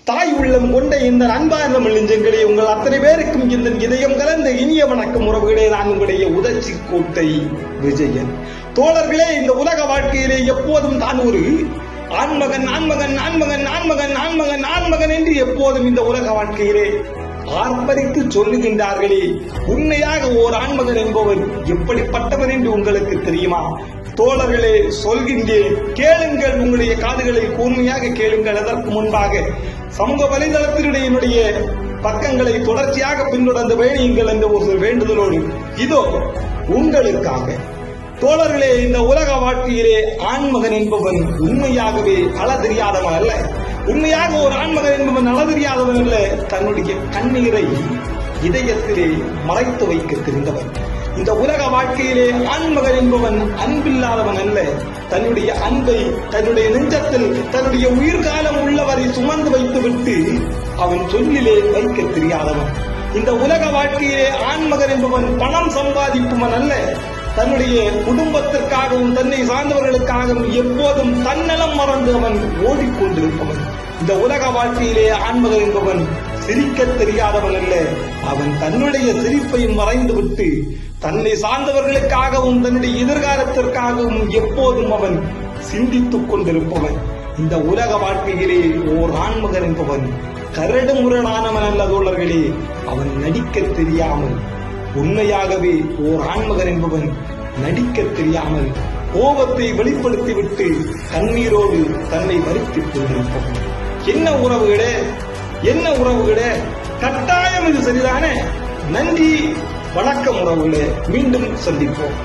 தாய் உள்ளம் கொண்ட இந்த அன்பார்ந்த நெஞ்சங்களே, உங்கள் அத்தனை பேருக்கும் இந்த இதயம் கலந்த இனிய வணக்கம் உறவுகளே. நான் உங்களுடைய உதச்சி கோட்டை விஜயன். தோழர்களே, இந்த உலக வாழ்க்கையிலே எப்போதும் தான் ஒரு ஆண்மகன் ஆண்மகன் ஆண்மகன் ஆண்மகன் ஆண்மகன் ஆண்மகன் என்று எப்போதும் இந்த உலக வாழ்க்கையிலே ஆர்ப்பரித்து சொல்லுகின்றார்களே, உண்மையாக ஓர் ஆண்மகன் என்பவர் எப்படிப்பட்டவர் என்று உங்களுக்கு தெரியுமா? தோழர்களே, சொல்கின்றேன், கேளுங்கள், உங்களுடைய காதுகளை கூர்மையாக கேளுங்கள். அதற்கு முன்பாக சமூக வலைதளத்தினுடைய என்னுடைய பக்கங்களை தொடர்ச்சியாக பின்தொடர்ந்து பயணியுங்கள் என்ற ஒரு வேண்டுதலோடு இதோ உங்களுக்காக. தோழர்களே, இந்த உலக வாழ்க்கையிலே ஆண்மகன் என்பவன் உண்மையாகவே அள தெரியாதவன் அல்ல. உண்மையாக ஒரு ஆண்மகன் என்பவன் அள தெரியாதவன் அல்ல. தன்னுடைய கண்ணீரை இதயத்திலே மறைத்து வைக்க தெரிந்தவன். இந்த உலக வாழ்க்கையிலே ஆண்மகன் என்பவன் அன்பில்லாதவன் அல்ல. தன்னுடைய அன்பை தன்னுடைய நெஞ்சத்தில் தன்னுடைய உயிர்காலம் உள்ளவரை சுமந்து வைத்துவிட்டு அவன் சொல்லிலே வைக்க தெரியாதவன். இந்த உலக வாழ்க்கையிலே ஆண்மகன் என்பவன் பணம் சம்பாதிப்பவன் அல்ல. தன்னுடைய குடும்பத்திற்காகவும் தன்னை சார்ந்தவர்களுக்காகவும் எப்போதும் தன்னலம் மறந்து அவன் ஓடிக்கொண்டிருப்பவன். இந்த உலக வாழ்க்கையிலே ஆண்மகன் என்பவன் சிரிக்க தெரியாதவன் அல்ல. அவன் தன்னுடைய சிரிப்பை மறைந்துவிட்டு தன்னை சார்ந்தவர்களுக்காகவும் தன்னுடைய எதிர்காலத்திற்காகவும் எப்போதும் அவன் சிந்தித்துக் கொண்டிருப்பவன். இந்த உலக வாழ்க்கையிலே ஓர் ஆண்மகன் என்பவன் கரடு முரடானவன் அல்ல தோழர்களே. அவன் நடிக்க தெரியாமல், உண்மையாகவே ஓர் ஆண்மகன் என்பவன் நடிக்க தெரியாமல் கோபத்தை வெளிப்படுத்திவிட்டு கண்ணீரோடு தன்னை வருத்திக் கொண்டிருப்பவன். என்ன உறவுகளே, என்ன உறவுகளே, கட்டாயம் இது சரிதானே? நன்றி, வணக்கம் உறவுகளே. மீண்டும் சந்திப்போம்.